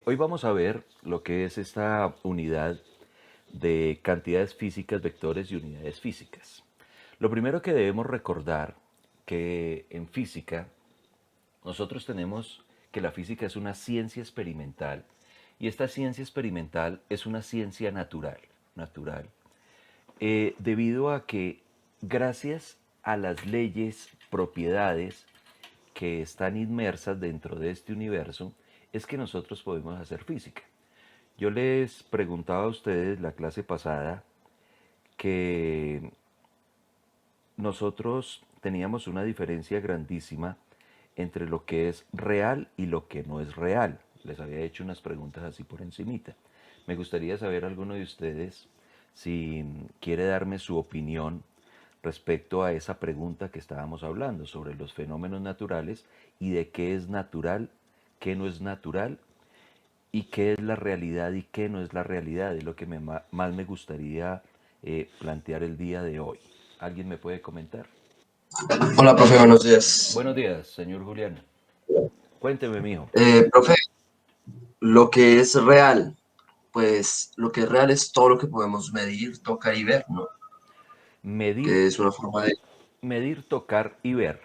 Hoy vamos a ver lo que es esta unidad de cantidades físicas, vectores y unidades físicas. Lo primero que debemos recordar que en física nosotros tenemos que la física es una ciencia experimental y esta ciencia experimental es una ciencia natural, debido a que gracias a las leyes, propiedades que están inmersas dentro de este universo, es que nosotros podemos hacer física. Yo les preguntaba a ustedes la clase pasada que nosotros teníamos una diferencia grandísima entre lo que es real y lo que no es real. Les había hecho unas preguntas así por encimita. Me gustaría saber alguno de ustedes si quiere darme su opinión respecto a esa pregunta que estábamos hablando sobre los fenómenos naturales y de qué es natural, qué no es natural y qué es la realidad y qué no es la realidad. Es lo que más me gustaría plantear el día de hoy. ¿Alguien me puede comentar? Hola, profe, buenos días. Buenos días, señor Julián. Cuénteme, mijo. Profe, lo que es real, pues lo que es real es todo lo que podemos medir, tocar y ver, ¿no? Medir, Que es una forma de... medir, tocar y ver.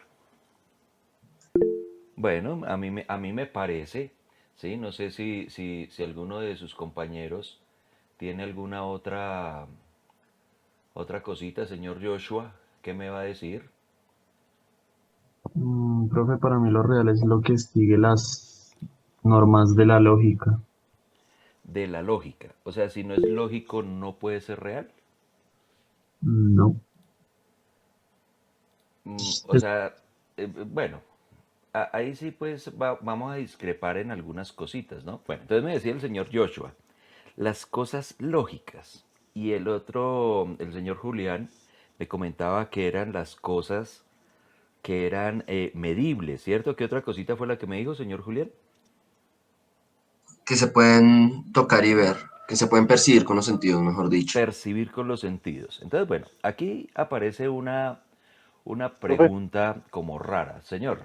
Bueno, a mí me parece, ¿sí? No sé si alguno de sus compañeros tiene alguna otra cosita, señor Joshua, ¿qué me va a decir? Profe, para mí lo real es lo que sigue las normas de la lógica. De la lógica. O sea, si no es lógico, no puede ser real. No. O sea, bueno, ahí sí pues vamos a discrepar en algunas cositas, ¿no? Bueno, entonces me decía el señor Joshua, las cosas lógicas. Y el otro, el señor Julián, me comentaba que eran las cosas que eran medibles, ¿cierto? ¿Qué otra cosita fue la que me dijo, señor Julián? que se pueden tocar y ver, que se pueden percibir con los sentidos, mejor dicho. Percibir con los sentidos. Entonces, bueno, aquí aparece una Profe, pregunta como rara. Señor,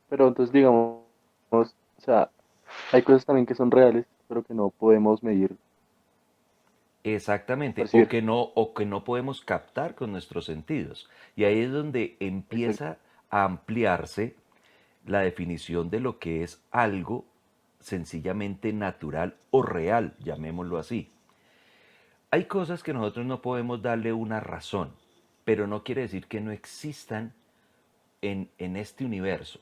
pero entonces digamos, o sea, hay cosas también que son reales, pero que no podemos medir o exactamente, percibir. o que no podemos captar con nuestros sentidos. Y ahí es donde Exacto. empieza a ampliarse la definición de lo que es algo sencillamente natural o real, llamémoslo así. Hay cosas que nosotros no podemos darle una razón, pero no quiere decir que no existan en este universo.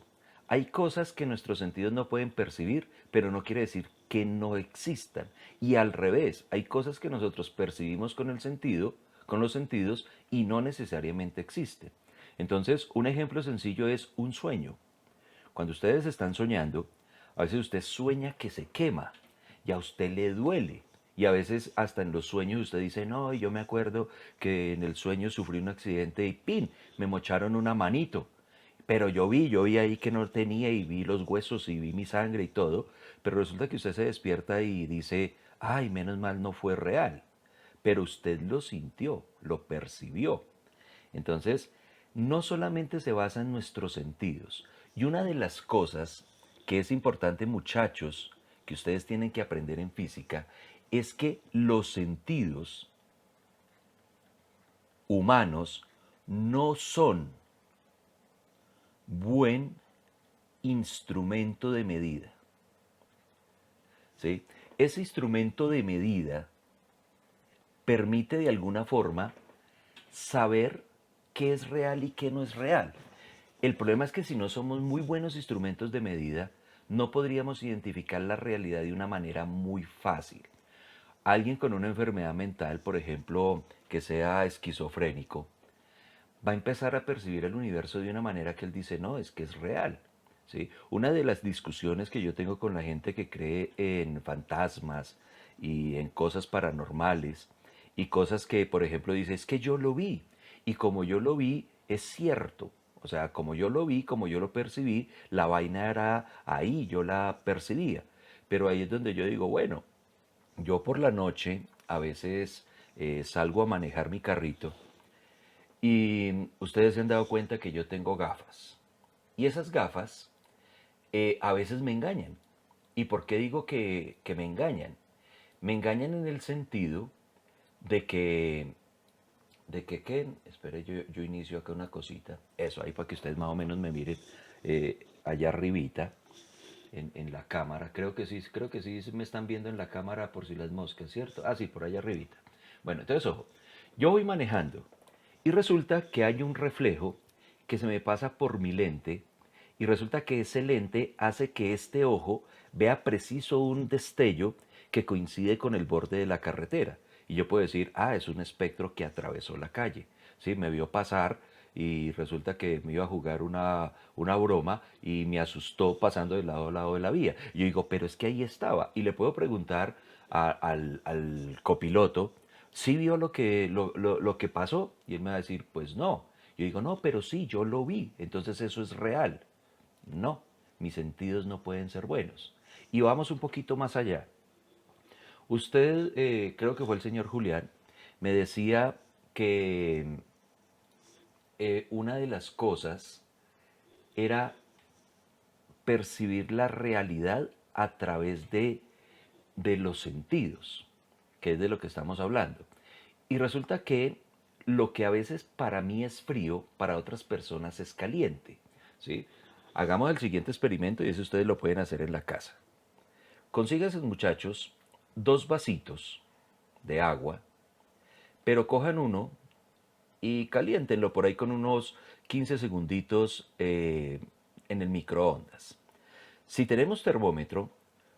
Hay cosas que nuestros sentidos no pueden percibir, pero no quiere decir que no existan. Y al revés, hay cosas que nosotros percibimos con el sentido, con los sentidos, y no necesariamente existen. Entonces, un ejemplo sencillo es un sueño. Cuando ustedes están soñando, a veces usted sueña que se quema y a usted le duele. Y a veces hasta en los sueños usted dice, no, yo me acuerdo que en el sueño sufrí un accidente y ¡pin! Me mocharon una manito. Pero yo vi ahí que no tenía y vi los huesos y vi mi sangre y todo. Pero resulta que usted se despierta y dice, ay, menos mal no fue real. Pero usted lo sintió, lo percibió. Entonces, no solamente se basa en nuestros sentidos. Y una de las cosas que es importante, muchachos, que ustedes tienen que aprender en física, es que los sentidos humanos no son buen instrumento de medida. ¿Sí? Ese instrumento de medida permite de alguna forma saber qué es real y qué no es real. El problema es que si no somos muy buenos instrumentos de medida, no podríamos identificar la realidad de una manera muy fácil. Alguien con una enfermedad mental, por ejemplo, que sea esquizofrénico, va a empezar a percibir el universo de una manera que él dice, no, es que es real. ¿Sí? Una de las discusiones que yo tengo con la gente que cree en fantasmas y en cosas paranormales y cosas que, por ejemplo, dice, es que yo lo vi y como yo lo vi, es cierto. O sea, como yo lo vi, como yo lo percibí, la vaina era ahí, yo la percibía. Pero ahí es donde yo digo, bueno, yo por la noche a veces salgo a manejar mi carrito y ustedes se han dado cuenta que yo tengo gafas. Y esas gafas a veces me engañan. ¿Y por qué digo que me engañan? Me engañan en el sentido de que, ¿qué? Espere, yo inicio acá una cosita. Eso, ahí para que ustedes más o menos me miren allá arribita, en la cámara. Creo que sí me están viendo en la cámara por si las moscas, ¿cierto? Ah, sí, por allá arribita. Bueno, entonces, ojo, yo voy manejando y resulta que hay un reflejo que se me pasa por mi lente y resulta que ese lente hace que este ojo vea preciso un destello que coincide con el borde de la carretera. Y yo puedo decir, ah, es un espectro que atravesó la calle. Sí, me vio pasar y resulta que me iba a jugar una broma y me asustó pasando de lado a lado de la vía. Y yo digo, pero es que ahí estaba. Y le puedo preguntar al copiloto, ¿sí vio lo que pasó? Y él me va a decir, pues no. Yo digo, no, pero sí, yo lo vi. Entonces eso es real. No, mis sentidos no pueden ser buenos. Y vamos un poquito más allá. Usted, creo que fue el señor Julián, me decía que una de las cosas era percibir la realidad a través de los sentidos, que es de lo que estamos hablando. Y resulta que lo que a veces para mí es frío, para otras personas es caliente. ¿Sí? Hagamos el siguiente experimento y eso ustedes lo pueden hacer en la casa. Consíganse, muchachos, dos vasitos de agua, pero cojan uno y caliéntenlo por ahí con unos 15 segunditos en el microondas. Si tenemos termómetro,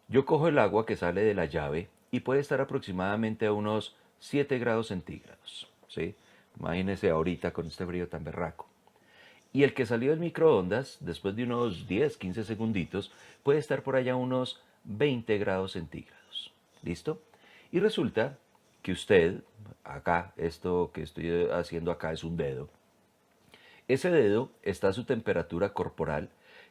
yo cojo el agua que sale de la llave y puede estar aproximadamente a unos 7 grados centígrados. ¿Sí? Imagínense ahorita con este frío tan berraco. Y el que salió del microondas, después de unos 10, 15 segunditos, puede estar por allá a unos 20 grados centígrados. ¿Listo? Y resulta que usted, acá, esto que estoy haciendo acá es un dedo. Ese dedo está a su temperatura corporal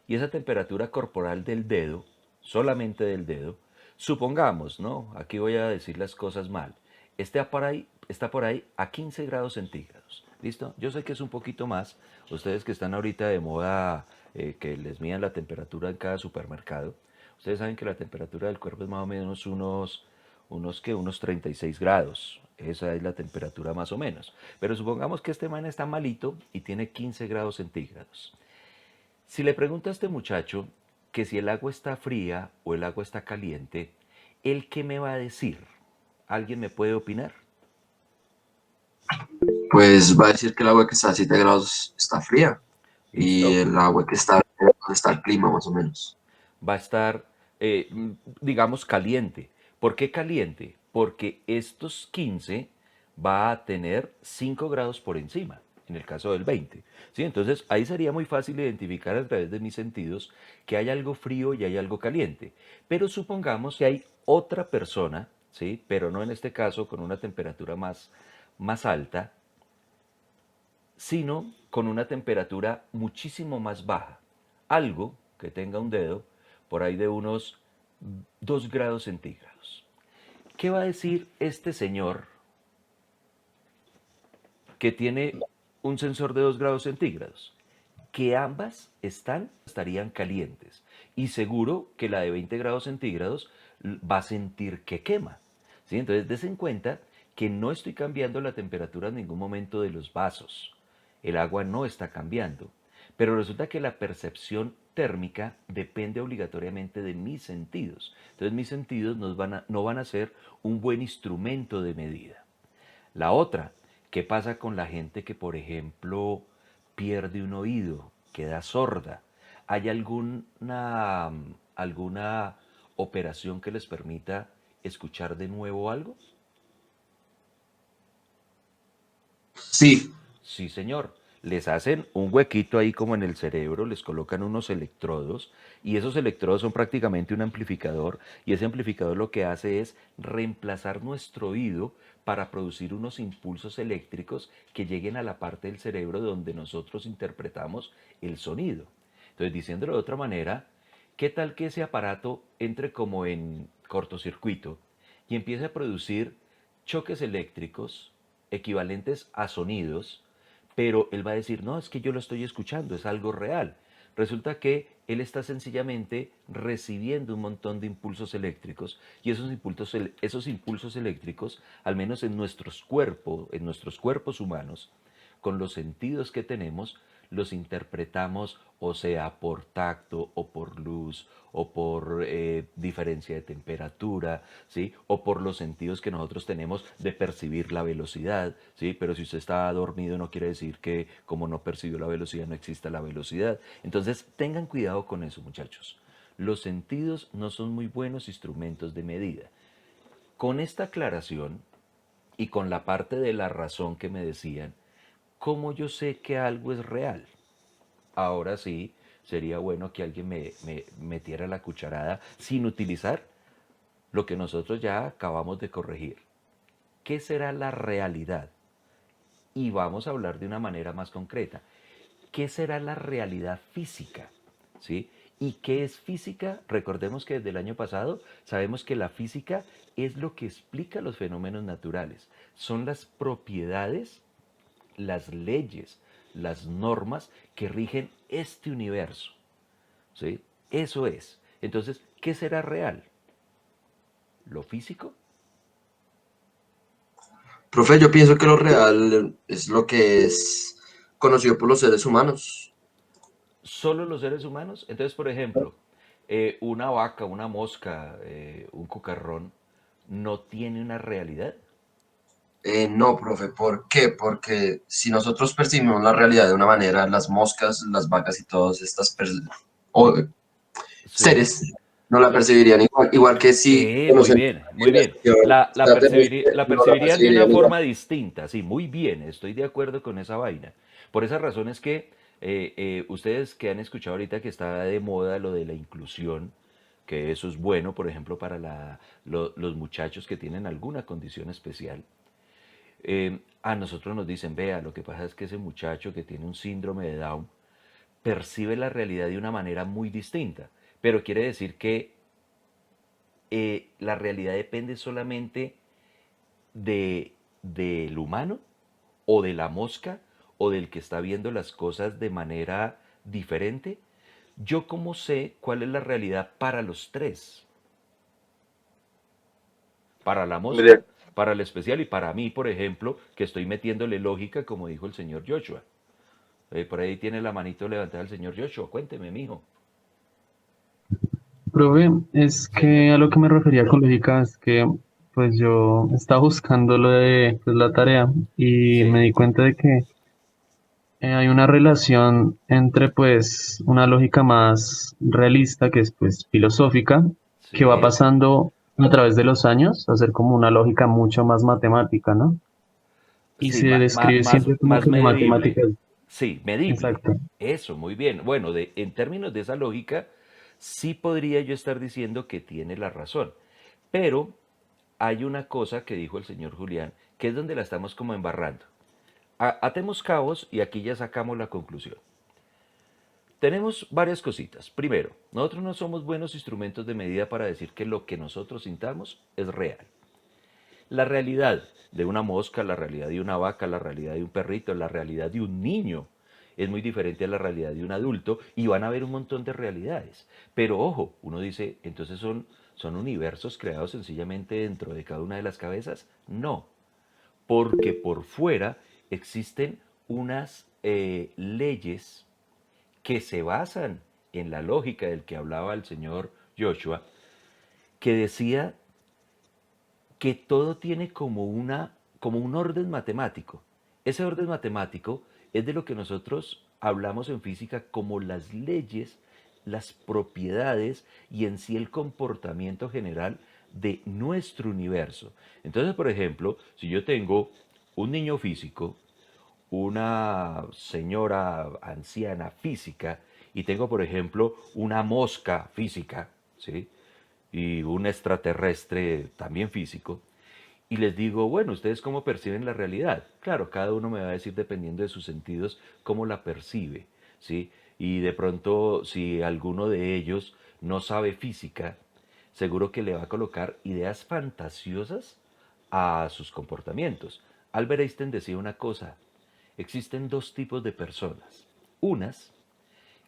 y esa temperatura corporal del dedo, solamente del dedo, supongamos, ¿no? Aquí voy a decir las cosas mal. Está por ahí a 15 grados centígrados. ¿Listo? Yo sé que es un poquito más. Ustedes que están ahorita de moda, que les midan la temperatura en cada supermercado, ustedes saben que la temperatura del cuerpo es más o menos unos 36 grados. Esa es la temperatura más o menos. Pero supongamos que este man está malito y tiene 15 grados centígrados. Si le pregunto a este muchacho que si el agua está fría o el agua está caliente, ¿él qué me va a decir? ¿Alguien me puede opinar? Pues va a decir que el agua que está a 7 grados está fría y Listo. el agua que está, está el clima más o menos. Va a estar, digamos, caliente. ¿Por qué caliente? Porque estos 15 va a tener 5 grados por encima, en el caso del 20. ¿Sí? Entonces ahí sería muy fácil identificar a través de mis sentidos que hay algo frío y hay algo caliente. Pero supongamos que hay otra persona, ¿sí? Pero no en este caso con una temperatura más alta, sino con una temperatura muchísimo más baja. Algo que tenga un dedo por ahí de unos 2 grados centígrados. ¿Qué va a decir este señor que tiene un sensor de 2 grados centígrados? Que ambas estarían calientes. Y seguro que la de 20 grados centígrados va a sentir que quema. ¿Sí? Entonces, des en cuenta que no estoy cambiando la temperatura en ningún momento de los vasos. El agua no está cambiando. Pero resulta que la percepción térmica depende obligatoriamente de mis sentidos. Entonces mis sentidos no van a ser un buen instrumento de medida. La otra, ¿qué pasa con la gente que, por ejemplo, pierde un oído, queda sorda? ¿Hay alguna operación que les permita escuchar de nuevo algo? Sí, Sí, señor. Les hacen un huequito ahí como en el cerebro, les colocan unos electrodos y esos electrodos son prácticamente un amplificador y ese amplificador lo que hace es reemplazar nuestro oído para producir unos impulsos eléctricos que lleguen a la parte del cerebro donde nosotros interpretamos el sonido. Entonces, diciéndolo de otra manera, ¿qué tal que ese aparato entre como en cortocircuito y empiece a producir choques eléctricos equivalentes a sonidos, pero él va a decir, no, es que yo lo estoy escuchando, es algo real. Resulta que él está sencillamente recibiendo un montón de impulsos eléctricos y esos impulsos eléctricos, al menos en nuestros cuerpos humanos, con los sentidos que tenemos, los interpretamos o sea por tacto o por luz o por diferencia de temperatura, ¿sí? O por los sentidos que nosotros tenemos de percibir la velocidad, ¿sí? Pero si usted está dormido no quiere decir que como no percibió la velocidad no exista la velocidad. Entonces tengan cuidado con eso, muchachos. Los sentidos no son muy buenos instrumentos de medida. Con esta aclaración y con la parte de la razón que me decían, ¿cómo yo sé que algo es real? Ahora sí, sería bueno que alguien me metiera la cucharada sin utilizar lo que nosotros ya acabamos de corregir. ¿Qué será la realidad? Y vamos a hablar de una manera más concreta. ¿Qué será la realidad física? ¿Sí? ¿Y qué es física? Recordemos que desde el año pasado sabemos que la física es lo que explica los fenómenos naturales. Son las propiedades, las leyes, las normas que rigen este universo. ¿Sí? Eso es. Entonces, ¿qué será real? ¿Lo físico? Profe, yo pienso que lo real es lo que es conocido por los seres humanos. ¿Solo los seres humanos? Entonces, por ejemplo, una vaca, una mosca, un cucarrón, ¿no tiene una realidad? No, profe, ¿por qué? Porque si nosotros percibimos la realidad de una manera, las moscas, las vacas y todos estos o- Sí. seres no la percibirían igual, igual que si Muy conocen bien, la muy bien. dimensión extraterrestre, La no la percibirían de una percibirían igual. forma distinta, sí, muy bien, estoy de acuerdo con esa vaina. Por esa razón es que ustedes que han escuchado ahorita que está de moda lo de la inclusión, que eso es bueno, por ejemplo, para los muchachos que tienen alguna condición especial, a nosotros nos dicen, vea, lo que pasa es que ese muchacho que tiene un síndrome de Down percibe la realidad de una manera muy distinta, pero quiere decir que la realidad depende solamente del humano o de la mosca o del que está viendo las cosas de manera diferente. Yo cómo sé cuál es la realidad para los tres, para la mosca, De- para el especial y para mí, por ejemplo, que estoy metiéndole lógica como dijo el señor Joshua. Por ahí tiene la manito levantada el señor Joshua, cuénteme, mijo. Profe, es Señor. que a lo que me refería con lógica es que pues yo estaba buscando lo de pues, la tarea y me Sí, di cuenta de que hay una relación entre pues una lógica más realista que es pues filosófica que va sí. pasando a través de los años a ser como una lógica mucho más matemática, ¿no? Y Sí, se describe siempre como más que la medible. matemática es Sí, medible. exacto. Eso, muy bien. Bueno, en términos de esa lógica, sí podría yo estar diciendo que tiene la razón. Pero hay una cosa que dijo el señor Julián, que es donde la estamos como embarrando. Atemos cabos y aquí ya sacamos la conclusión. Tenemos varias cositas. Primero, nosotros no somos buenos instrumentos de medida para decir que lo que nosotros sintamos es real. La realidad de una mosca, la realidad de una vaca, la realidad de un perrito, la realidad de un niño es muy diferente a la realidad de un adulto y van a haber un montón de realidades. Pero ojo, uno dice, entonces son universos creados sencillamente dentro de cada una de las cabezas. No, porque por fuera existen unas leyes que se basan en la lógica del que hablaba el señor Joshua, que decía que todo tiene como un orden matemático. Ese orden matemático es de lo que nosotros hablamos en física como las leyes, las propiedades y en sí el comportamiento general de nuestro universo. Entonces, por ejemplo, si yo tengo un niño físico, una señora anciana física y tengo, por ejemplo, una mosca física, ¿sí? Y un extraterrestre también físico, y les digo, bueno, ¿ustedes cómo perciben la realidad? Claro, cada uno me va a decir, dependiendo de sus sentidos, cómo la percibe, ¿sí? Y de pronto, si alguno de ellos no sabe física, seguro que le va a colocar ideas fantasiosas a sus comportamientos. Albert Einstein decía una cosa, existen dos tipos de personas. Unas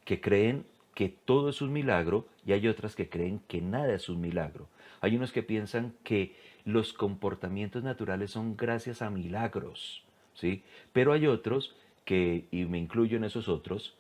que creen que todo es un milagro y hay otras que creen que nada es un milagro. Hay unos que piensan que los comportamientos naturales son gracias a milagros, ¿sí? Pero hay otros que, y me incluyo en esos otros,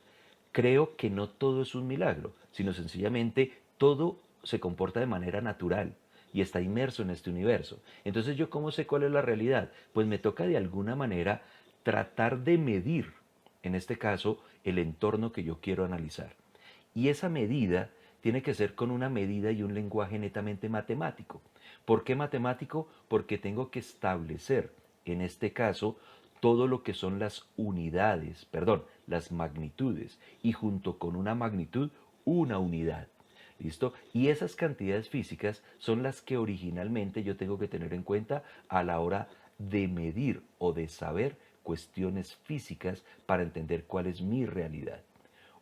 creo que no todo es un milagro, sino sencillamente todo se comporta de manera natural y está inmerso en este universo. Entonces, ¿yo cómo sé cuál es la realidad? Pues me toca de alguna manera tratar de medir, en este caso, el entorno que yo quiero analizar. Y esa medida tiene que ser con una medida y un lenguaje netamente matemático. ¿Por qué matemático? Porque tengo que establecer, en este caso, todo lo que son las unidades, perdón, las magnitudes, y junto con una magnitud, una unidad. ¿Listo? Y esas cantidades físicas son las que originalmente yo tengo que tener en cuenta a la hora de medir o de saber cuestiones físicas para entender cuál es mi realidad.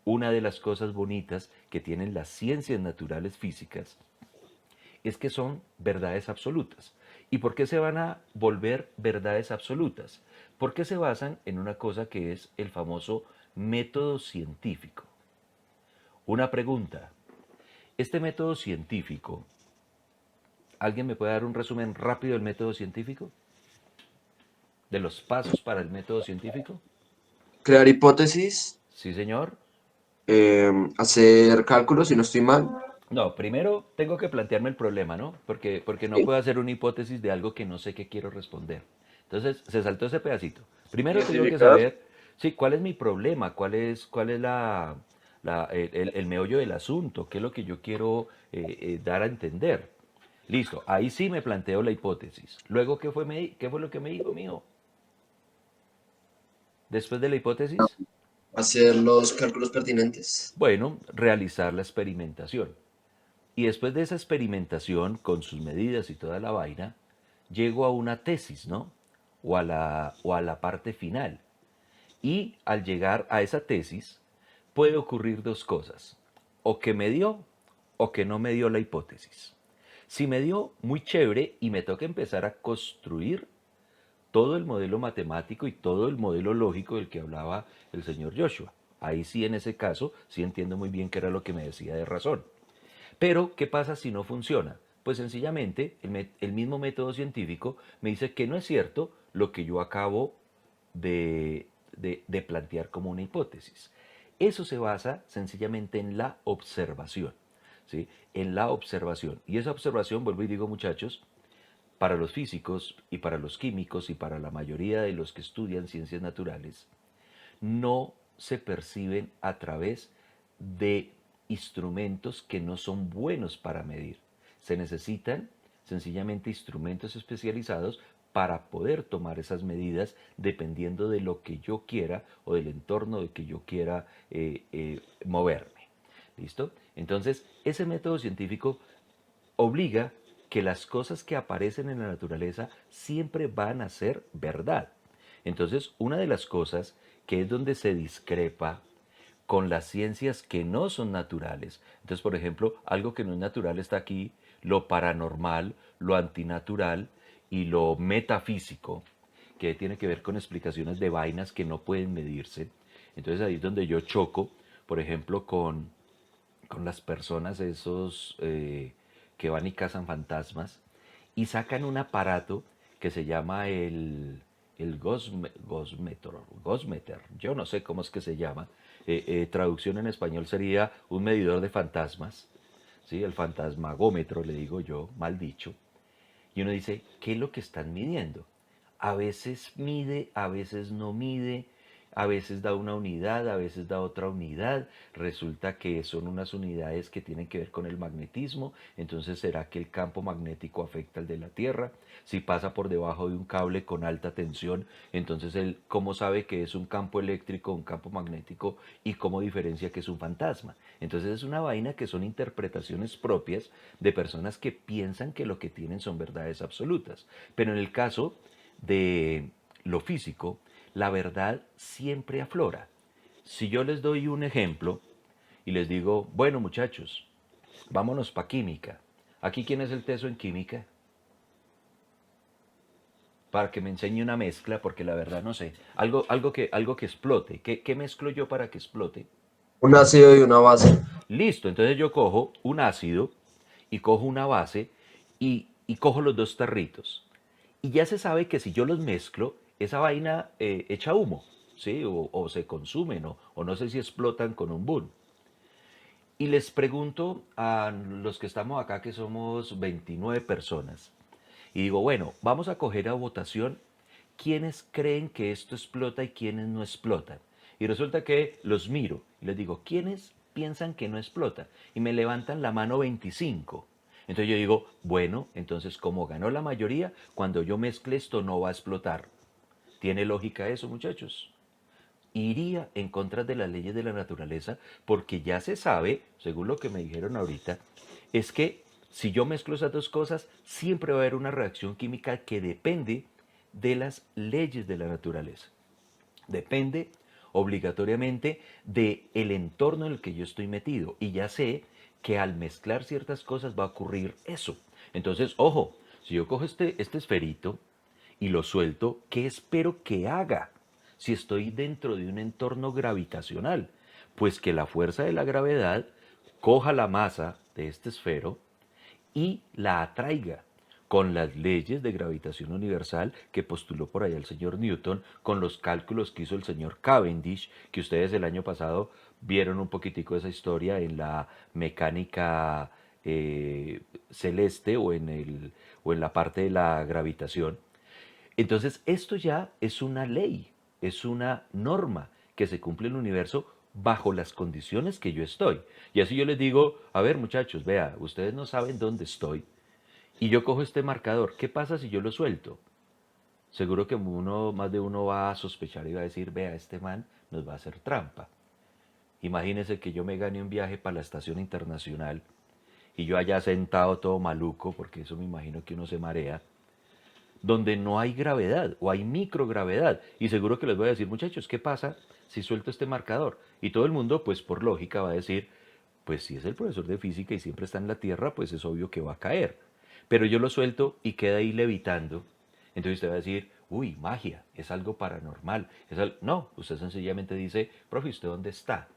Una de las cosas bonitas que tienen las ciencias naturales físicas es que son verdades absolutas. ¿Y por qué se van a volver verdades absolutas? Porque se basan en una cosa que es el famoso método científico. Una pregunta. Este método científico, ¿alguien me puede dar un resumen rápido del método científico? ¿De los pasos para el método científico? Crear hipótesis, Sí, señor. hacer cálculos, si no estoy mal. No, primero tengo que plantearme el problema, ¿no? Porque no Sí. puedo hacer una hipótesis de algo que no sé qué quiero responder. Entonces, se saltó ese pedacito. Primero tengo que Identificar. saber, sí, cuál es mi problema, cuál es el meollo del asunto, qué es lo que yo quiero dar a entender. Listo, ahí sí me planteo la hipótesis. Luego, qué fue lo que me dijo, mijo? Después de la hipótesis, Hacer los cálculos pertinentes. bueno, realizar la experimentación. Y después de esa experimentación, con sus medidas y toda la vaina, llego a una tesis, ¿no? O a la parte final. Y al llegar a esa tesis, puede ocurrir dos cosas. O que me dio o que no me dio la hipótesis. Si me dio, muy chévere y me toca empezar a construir todo el modelo matemático y todo el modelo lógico del que hablaba el señor Joshua. Ahí sí, en ese caso, sí entiendo muy bien qué era lo que me decía de razón. Pero, ¿qué pasa si no funciona? Pues sencillamente el mismo método científico me dice que no es cierto lo que yo acabo de plantear como una hipótesis. Eso se basa sencillamente en la observación, ¿sí? En la observación. Y esa observación, vuelvo y digo, muchachos, para los físicos y para los químicos y para la mayoría de los que estudian ciencias naturales, no se perciben a través de instrumentos que no son buenos para medir. Se necesitan sencillamente instrumentos especializados para poder tomar esas medidas dependiendo de lo que yo quiera o del entorno de que yo quiera moverme. ¿Listo? Entonces, ese método científico obliga que las cosas que aparecen en la naturaleza siempre van a ser verdad. Entonces, una de las cosas que es donde se discrepa con las ciencias que no son naturales. Entonces, por ejemplo, algo que no es natural está aquí, lo paranormal, lo antinatural y lo metafísico, que tiene que ver con explicaciones de vainas que no pueden medirse. Entonces ahí es donde yo choco, por ejemplo, con las personas esos que van y cazan fantasmas y sacan un aparato que se llama el Gosmeter, yo no sé cómo es que se llama, traducción en español sería un medidor de fantasmas, ¿sí? El fantasmagómetro, le digo yo, mal dicho, y uno dice, ¿qué es lo que están midiendo? A veces mide, a veces no mide, a veces da una unidad, a veces da otra unidad. Resulta que son unas unidades que tienen que ver con el magnetismo. Entonces, ¿será que el campo magnético afecta al de la Tierra? Si pasa por debajo de un cable con alta tensión, entonces él, ¿cómo sabe que es un campo eléctrico, un campo magnético y cómo diferencia que es un fantasma? Entonces es una vaina que son interpretaciones propias de personas que piensan que lo que tienen son verdades absolutas. Pero en el caso de lo físico, la verdad siempre aflora. Si yo les doy un ejemplo y les digo, bueno muchachos, vámonos para química. ¿Aquí quién es el teso en química? Para que me enseñe una mezcla, porque la verdad no sé. Algo que explote. ¿Qué mezclo yo para que explote? Un ácido y una base. Listo, entonces yo cojo un ácido y cojo una base y cojo los dos tarritos. Y ya se sabe que si yo los mezclo, esa vaina echa humo, ¿sí? O se consumen, o no sé si explotan con un boom. Y les pregunto a los que estamos acá, que somos 29 personas, y digo, bueno, vamos a coger a votación quiénes creen que esto explota y quiénes no explotan. Y resulta que los miro y les digo, ¿quiénes piensan que no explota? Y me levantan la mano 25. Entonces yo digo, bueno, entonces como ganó la mayoría, cuando yo mezcle esto no va a explotar. ¿Tiene lógica eso, muchachos? Iría en contra de las leyes de la naturaleza porque ya se sabe, según lo que me dijeron ahorita, es que si yo mezclo esas dos cosas, siempre va a haber una reacción química que depende de las leyes de la naturaleza. Depende obligatoriamente del entorno en el que yo estoy metido. Y ya sé que al mezclar ciertas cosas va a ocurrir eso. Entonces, ojo, si yo cojo este esferito y lo suelto, ¿qué espero que haga si estoy dentro de un entorno gravitacional? Pues que la fuerza de la gravedad coja la masa de este esfero y la atraiga con las leyes de gravitación universal que postuló por allá el señor Newton, con los cálculos que hizo el señor Cavendish, que ustedes el año pasado vieron un poquitico de esa historia en la mecánica celeste o en la parte de la gravitación. Entonces, esto ya es una ley, es una norma que se cumple en el universo bajo las condiciones que yo estoy. Y así yo les digo, a ver muchachos, vea, ustedes no saben dónde estoy. Y yo cojo este marcador, ¿qué pasa si yo lo suelto? Seguro que más de uno va a sospechar y va a decir, vea, este man nos va a hacer trampa. Imagínense que yo me gane un viaje para la estación internacional y yo haya sentado todo maluco, porque eso me imagino que uno se marea, donde no hay gravedad o hay microgravedad. Y seguro que les voy a decir, muchachos, ¿qué pasa si suelto este marcador? Y todo el mundo, pues por lógica, va a decir, pues si es el profesor de física y siempre está en la Tierra, pues es obvio que va a caer. Pero yo lo suelto y queda ahí levitando. Entonces usted va a decir, uy, magia, es algo paranormal. No, usted sencillamente dice, profe, ¿usted dónde está?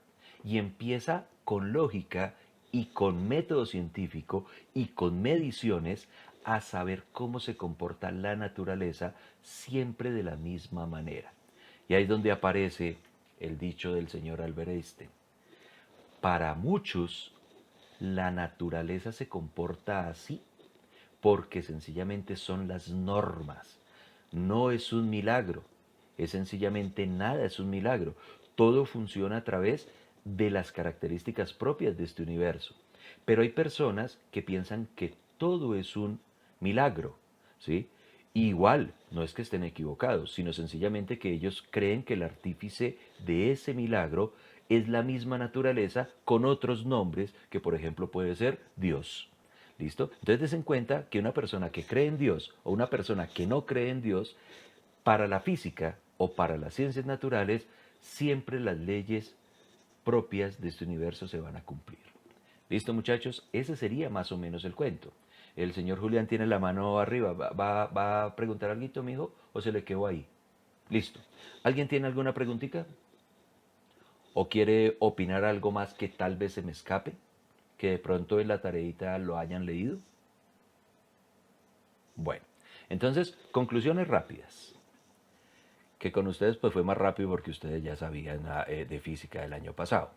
Y empieza con lógica y con método científico y con mediciones a saber cómo se comporta la naturaleza siempre de la misma manera. Y ahí es donde aparece el dicho del señor Albert Einstein. Para muchos, la naturaleza se comporta así porque sencillamente son las normas. No es un milagro, es sencillamente nada, es un milagro. Todo funciona a través de las características propias de este universo. Pero hay personas que piensan que todo es un milagro, ¿sí? Y igual, no es que estén equivocados, sino sencillamente que ellos creen que el artífice de ese milagro es la misma naturaleza con otros nombres que por ejemplo puede ser Dios. ¿Listo? Entonces des en cuenta que una persona que cree en Dios o una persona que no cree en Dios, para la física o para las ciencias naturales, siempre las leyes propias de este universo se van a cumplir. ¿Listo, muchachos? Ese sería más o menos el cuento. El señor Julián tiene la mano arriba. ¿Va a preguntar algo, mijo? ¿O se le quedó ahí? Listo. ¿Alguien tiene alguna preguntita? ¿O quiere opinar algo más que tal vez se me escape? ¿Que de pronto en la tareita lo hayan leído? Bueno, entonces, conclusiones rápidas. Que con ustedes pues fue más rápido porque ustedes ya sabían de física del año pasado.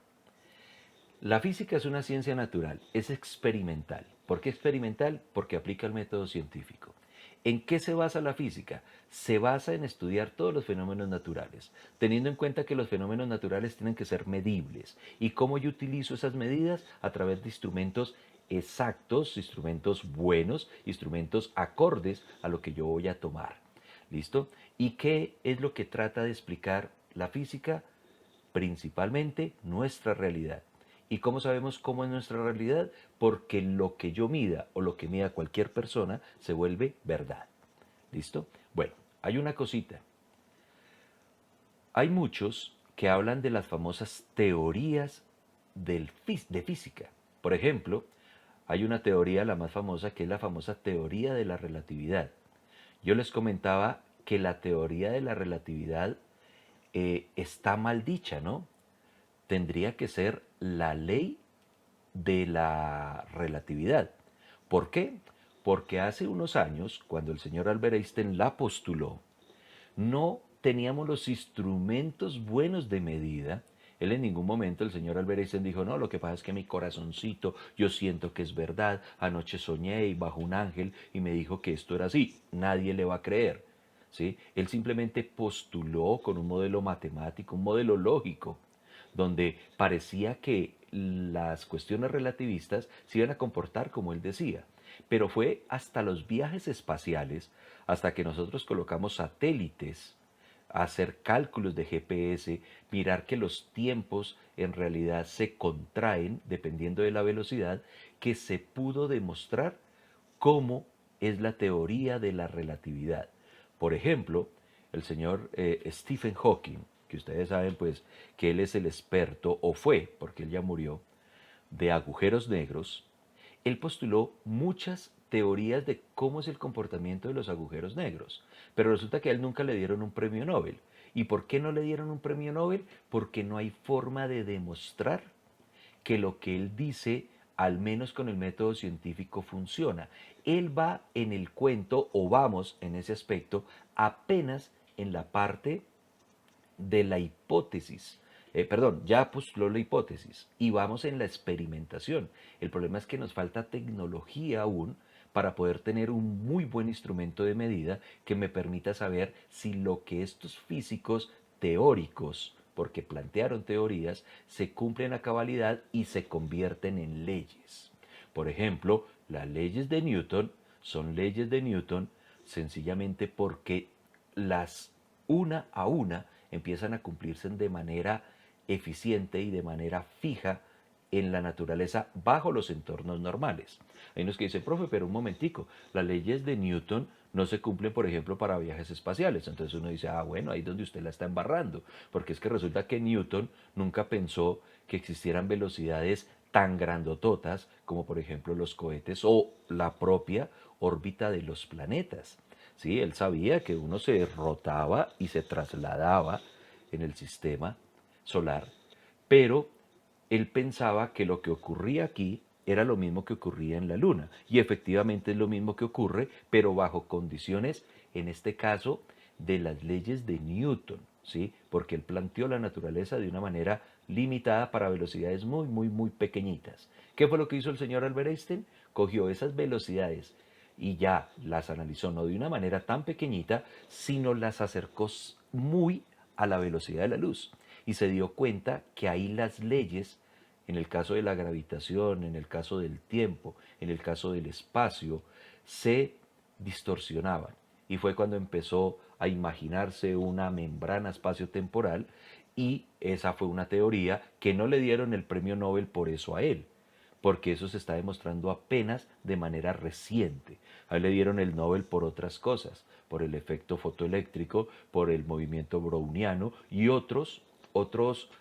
La física es una ciencia natural, es experimental. ¿Por qué experimental? Porque aplica el método científico. ¿En qué se basa la física? Se basa en estudiar todos los fenómenos naturales, teniendo en cuenta que los fenómenos naturales tienen que ser medibles. ¿Y cómo yo utilizo esas medidas? A través de instrumentos exactos, instrumentos buenos, instrumentos acordes a lo que yo voy a tomar. ¿Listo? ¿Y qué es lo que trata de explicar la física? Principalmente nuestra realidad. ¿Y cómo sabemos cómo es nuestra realidad? Porque lo que yo mida o lo que mida cualquier persona se vuelve verdad. ¿Listo? Bueno, hay una cosita. Hay muchos que hablan de las famosas teorías de física. Por ejemplo, hay una teoría, la más famosa, que es la famosa teoría de la relatividad. Yo les comentaba que la teoría de la relatividad está mal dicha, ¿no? tendría que ser la ley de la relatividad. ¿Por qué? Porque hace unos años, cuando el señor Albert Einstein la postuló, no teníamos los instrumentos buenos de medida. Él en ningún momento, el señor Albert Einstein dijo, no, lo que pasa es que mi corazoncito, yo siento que es verdad, anoche soñé y bajó un ángel y me dijo que esto era así. Nadie le va a creer. ¿Sí? Él simplemente postuló con un modelo matemático, un modelo lógico, donde parecía que las cuestiones relativistas se iban a comportar como él decía. Pero fue hasta los viajes espaciales, hasta que nosotros colocamos satélites, hacer cálculos de GPS, mirar que los tiempos en realidad se contraen dependiendo de la velocidad, que se pudo demostrar cómo es la teoría de la relatividad. Por ejemplo, el señor Stephen Hawking, que ustedes saben pues que él es el experto, o fue, porque él ya murió, de agujeros negros. Él postuló muchas teorías de cómo es el comportamiento de los agujeros negros, pero resulta que a él nunca le dieron un premio Nobel. ¿Y por qué no le dieron un premio Nobel? Porque no hay forma de demostrar que lo que él dice, al menos con el método científico, funciona. Él va en el cuento, o vamos en ese aspecto, apenas en la parte de la hipótesis. Perdón, ya postuló la hipótesis y vamos en la experimentación. El problema es que nos falta tecnología aún para poder tener un muy buen instrumento de medida que me permita saber si lo que estos físicos teóricos, porque plantearon teorías, se cumplen a cabalidad y se convierten en leyes. Por ejemplo, las leyes de Newton son leyes de Newton sencillamente porque las una a una empiezan a cumplirse de manera eficiente y de manera fija en la naturaleza bajo los entornos normales. Hay unos que dicen, profe, pero un momentico, las leyes de Newton no se cumplen, por ejemplo, para viajes espaciales. Entonces uno dice, ah, bueno, ahí es donde usted la está embarrando, porque es que resulta que Newton nunca pensó que existieran velocidades tan grandototas como, por ejemplo, los cohetes o la propia órbita de los planetas. Sí, él sabía que uno se rotaba y se trasladaba en el sistema solar, pero él pensaba que lo que ocurría aquí era lo mismo que ocurría en la Luna. Y efectivamente es lo mismo que ocurre, pero bajo condiciones, en este caso, de las leyes de Newton, ¿sí? Porque él planteó la naturaleza de una manera limitada para velocidades muy, muy, muy pequeñitas. ¿Qué fue lo que hizo el señor Albert Einstein? Cogió esas velocidades y ya las analizó no de una manera tan pequeñita, sino las acercó muy a la velocidad de la luz y se dio cuenta que ahí las leyes, en el caso de la gravitación, en el caso del tiempo, en el caso del espacio, se distorsionaban. Y fue cuando empezó a imaginarse una membrana espacio-temporal y esa fue una teoría que no le dieron el premio Nobel por eso a él, porque eso se está demostrando apenas de manera reciente. A él le dieron el Nobel por otras cosas, por el efecto fotoeléctrico, por el movimiento browniano y otros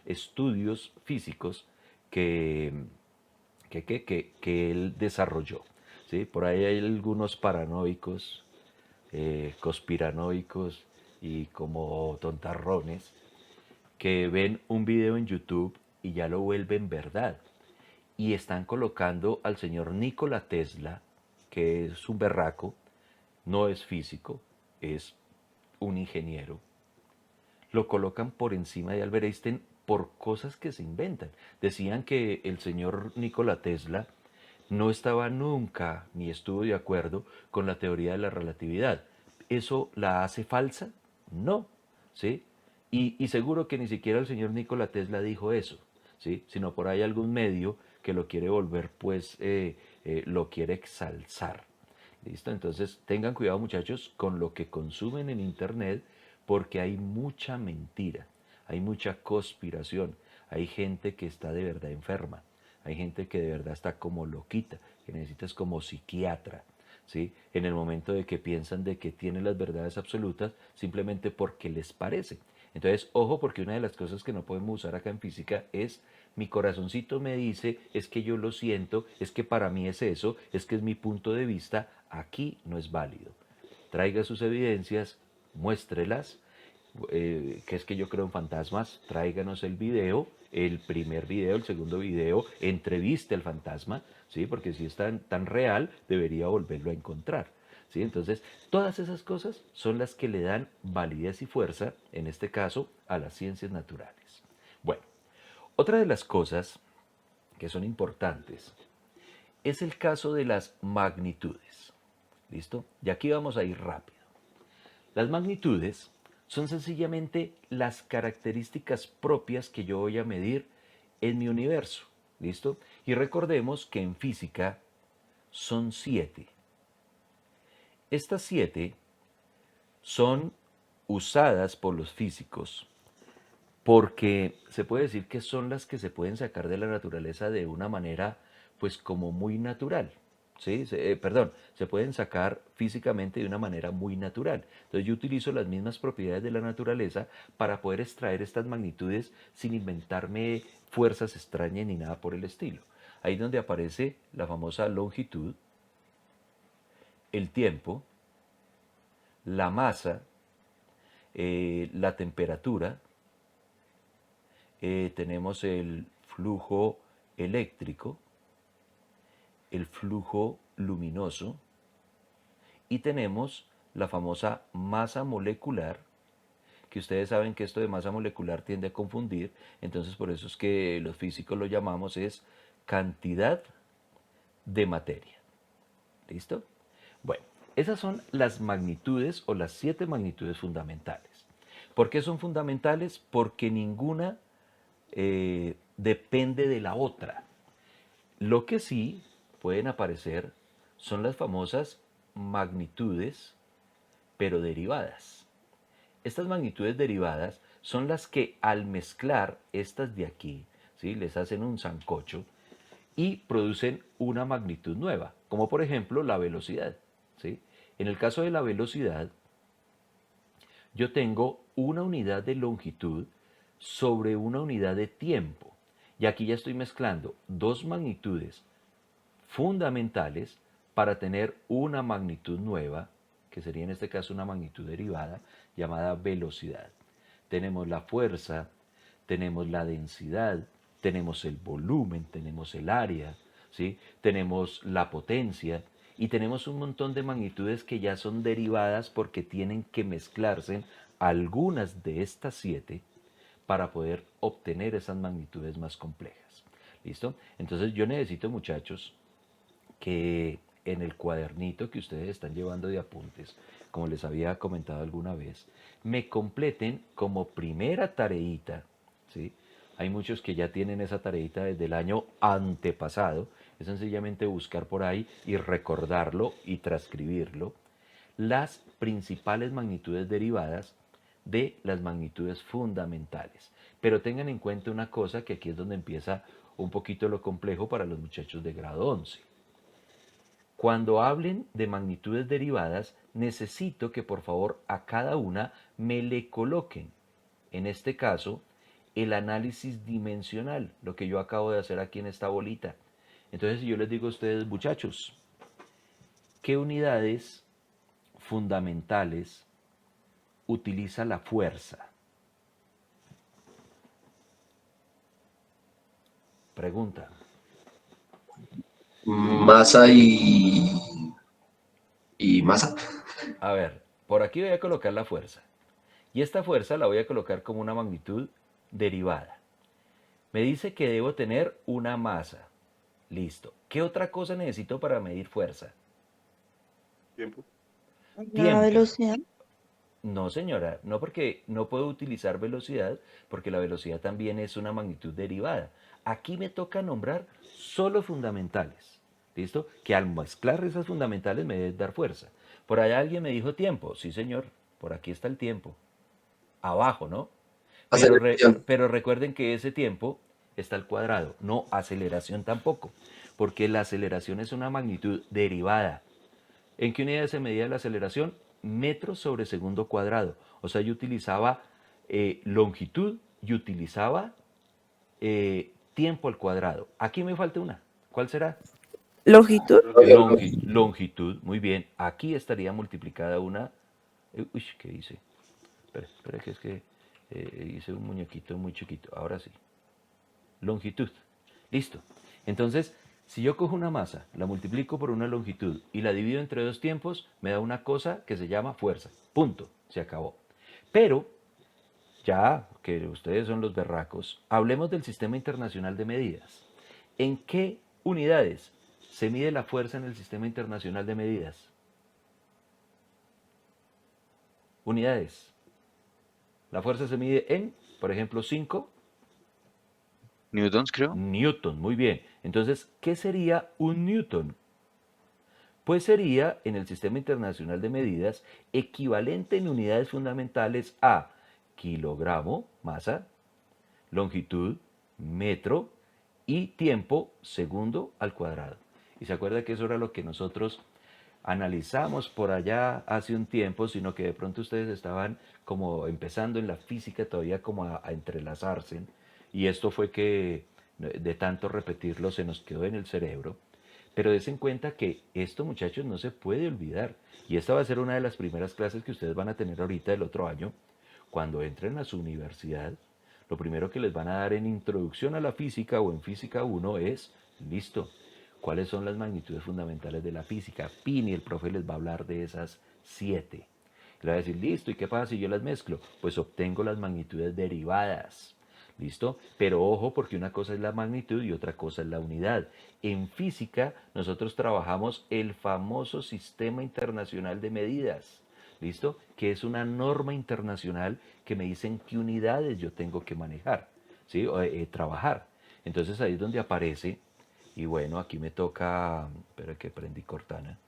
estudios físicos que, que él desarrolló. ¿Sí? Por ahí hay algunos paranoicos, conspiranoicos y como tontarrones que ven un video en YouTube y ya lo vuelven verdad. Y están colocando al señor Nikola Tesla, que es un berraco, no es físico, es un ingeniero, lo colocan por encima de Albert Einstein por cosas que se inventan. Decían que el señor Nikola Tesla no estaba nunca ni estuvo de acuerdo con la teoría de la relatividad. ¿Eso la hace falsa? No, ¿sí? Y seguro que ni siquiera el señor Nikola Tesla dijo eso, ¿sí? Sino por ahí algún medio que lo quiere volver, pues, lo quiere exalzar. ¿Listo? Entonces tengan cuidado muchachos con lo que consumen en Internet porque hay mucha mentira, hay mucha conspiración, hay gente que está de verdad enferma, hay gente que de verdad está como loquita, que necesitas como psiquiatra, ¿sí? En el momento de que piensan de que tienen las verdades absolutas simplemente porque les parece. Entonces, ojo, porque una de las cosas que no podemos usar acá en física es mi corazoncito me dice, es que yo lo siento, es que para mí es eso, es que es mi punto de vista, aquí no es válido. Traiga sus evidencias, muéstrelas, que es que yo creo en fantasmas, tráiganos el video el primer video, el segundo video, entreviste al fantasma, ¿sí? Porque si es tan real, debería volverlo a encontrar. ¿Sí? Entonces, todas esas cosas son las que le dan validez y fuerza, en este caso, a las ciencias naturales. Bueno, otra de las cosas que son importantes es el caso de las magnitudes. ¿Listo? Y aquí vamos a ir rápido. Las magnitudes son sencillamente las características propias que yo voy a medir en mi universo. ¿Listo? Y recordemos que en física son 7. Estas 7 son usadas por los físicos porque se puede decir que son las que se pueden sacar de la naturaleza de una manera pues como muy natural. ¿Sí? Perdón, se pueden sacar físicamente de una manera muy natural. Entonces yo utilizo las mismas propiedades de la naturaleza para poder extraer estas magnitudes sin inventarme fuerzas extrañas ni nada por el estilo. Ahí es donde aparece la famosa longitud, el tiempo, la masa, la temperatura, tenemos el flujo eléctrico, el flujo luminoso y tenemos la famosa masa molecular, que ustedes saben que esto de masa molecular tiende a confundir, entonces por eso es que los físicos lo llamamos es cantidad de materia. ¿Listo? Bueno, esas son las magnitudes o las 7 magnitudes fundamentales. ¿Por qué son fundamentales? Porque ninguna depende de la otra. Lo que sí pueden aparecer son las famosas magnitudes, pero derivadas. Estas magnitudes derivadas son las que al mezclar estas de aquí, ¿sí? Les hacen un sancocho y producen una magnitud nueva, como por ejemplo la velocidad. ¿Sí? En el caso de la velocidad, yo tengo una unidad de longitud sobre una unidad de tiempo. Y aquí ya estoy mezclando dos magnitudes fundamentales para tener una magnitud nueva, que sería en este caso una magnitud derivada, llamada velocidad. Tenemos la fuerza, tenemos la densidad, tenemos el volumen, tenemos el área, ¿sí? Tenemos la potencia y tenemos un montón de magnitudes que ya son derivadas porque tienen que mezclarse algunas de estas 7 para poder obtener esas magnitudes más complejas. ¿Listo? Entonces yo necesito, muchachos, que en el cuadernito que ustedes están llevando de apuntes, como les había comentado alguna vez, me completen como primera tareita, ¿sí? Hay muchos que ya tienen esa tareita desde el año antepasado, es sencillamente buscar por ahí y recordarlo y transcribirlo, las principales magnitudes derivadas de las magnitudes fundamentales. Pero tengan en cuenta una cosa, que aquí es donde empieza un poquito lo complejo para los muchachos de grado 11. Cuando hablen de magnitudes derivadas, necesito que por favor a cada una me le coloquen, en este caso, el análisis dimensional, lo que yo acabo de hacer aquí en esta bolita. Entonces, si yo les digo a ustedes, muchachos, ¿qué unidades fundamentales utiliza la fuerza? Pregunta. Masa y masa. A ver, por aquí voy a colocar la fuerza. Y esta fuerza la voy a colocar como una magnitud derivada. Me dice que debo tener una masa. Listo. ¿Qué otra cosa necesito para medir fuerza? Tiempo. La Tiempo. velocidad. No, señora, no, porque no puedo utilizar velocidad, porque la velocidad también es una magnitud derivada. Aquí me toca nombrar solo fundamentales. ¿Listo? Que al mezclar esas fundamentales me debe dar fuerza. Por allá alguien me dijo tiempo. Sí, señor. Por aquí está el tiempo. Abajo, ¿no? Aceleración. Pero recuerden que ese tiempo está al cuadrado, no aceleración tampoco, porque la aceleración es una magnitud derivada. ¿En qué unidad se medía la aceleración? Metros sobre segundo cuadrado. O sea, yo utilizaba longitud y utilizaba tiempo al cuadrado. Aquí me falta una. ¿Cuál será? Longitud. Longitud, muy bien. Aquí estaría multiplicada una. Uy, ¿qué hice? Espera, que es que hice un muñequito muy chiquito. Ahora sí. longitud. Listo. Entonces, si yo cojo una masa, la multiplico por una longitud y la divido entre dos tiempos, me da una cosa que se llama fuerza. Punto. Se acabó. Pero, ya que ustedes son los berracos, hablemos del Sistema Internacional de Medidas. ¿En qué unidades se mide la fuerza en el Sistema Internacional de Medidas? Unidades. La fuerza se mide en, por ejemplo, 5 Newtons, creo. newton. Muy bien. Entonces, ¿qué sería un newton? Pues sería, en el Sistema Internacional de Medidas, equivalente en unidades fundamentales a kilogramo, masa, longitud, metro y tiempo, segundo al cuadrado. Y se acuerda que eso era lo que nosotros analizamos por allá hace un tiempo, sino que de pronto ustedes estaban como empezando en la física todavía como a entrelazarse, y esto fue que de tanto repetirlo se nos quedó en el cerebro. Pero des en cuenta que esto, muchachos, no se puede olvidar, y esta va a ser una de las primeras clases que ustedes van a tener ahorita el otro año, cuando entren a su universidad. Lo primero que les van a dar en introducción a la física o en física 1 es, listo, ¿cuáles son las magnitudes fundamentales de la física? Pini, el profe les va a hablar de esas 7. Le va a decir, listo, ¿y qué pasa si yo las mezclo? Pues obtengo las magnitudes derivadas. ¿Listo? Pero ojo, porque una cosa es la magnitud y otra cosa es la unidad. En física nosotros trabajamos el famoso Sistema Internacional de Medidas. ¿Listo? Que es una norma internacional que me dicen qué unidades yo tengo que manejar, ¿sí? Trabajar. Entonces ahí es donde aparece, y bueno, aquí me toca, espera que prendí Cortana,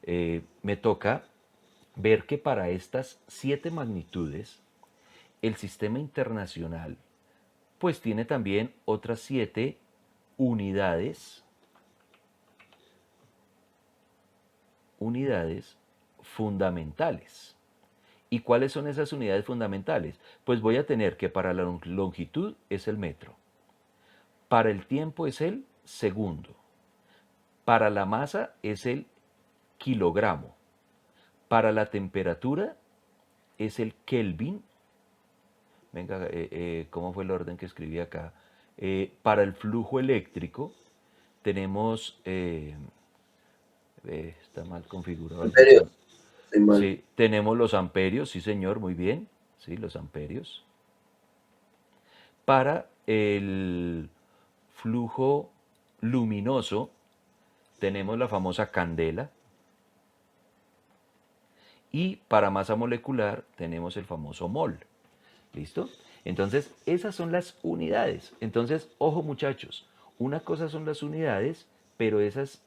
me toca ver que para estas 7 magnitudes, el sistema internacional pues tiene también otras 7 unidades fundamentales. ¿Y cuáles son esas unidades fundamentales? Pues voy a tener que para la longitud es el metro, para el tiempo es el segundo, para la masa es el kilogramo, para la temperatura es el Kelvin. Venga, ¿cómo fue el orden que escribí acá? Para el flujo eléctrico tenemos, está mal configurado. Amperios. Estoy mal. Sí, tenemos los amperios, sí señor, muy bien, sí, los amperios. Para el flujo luminoso tenemos la famosa candela. Y para masa molecular tenemos el famoso mol. ¿Listo? Entonces, esas son las unidades. Entonces, ojo muchachos, una cosa son las unidades, pero esas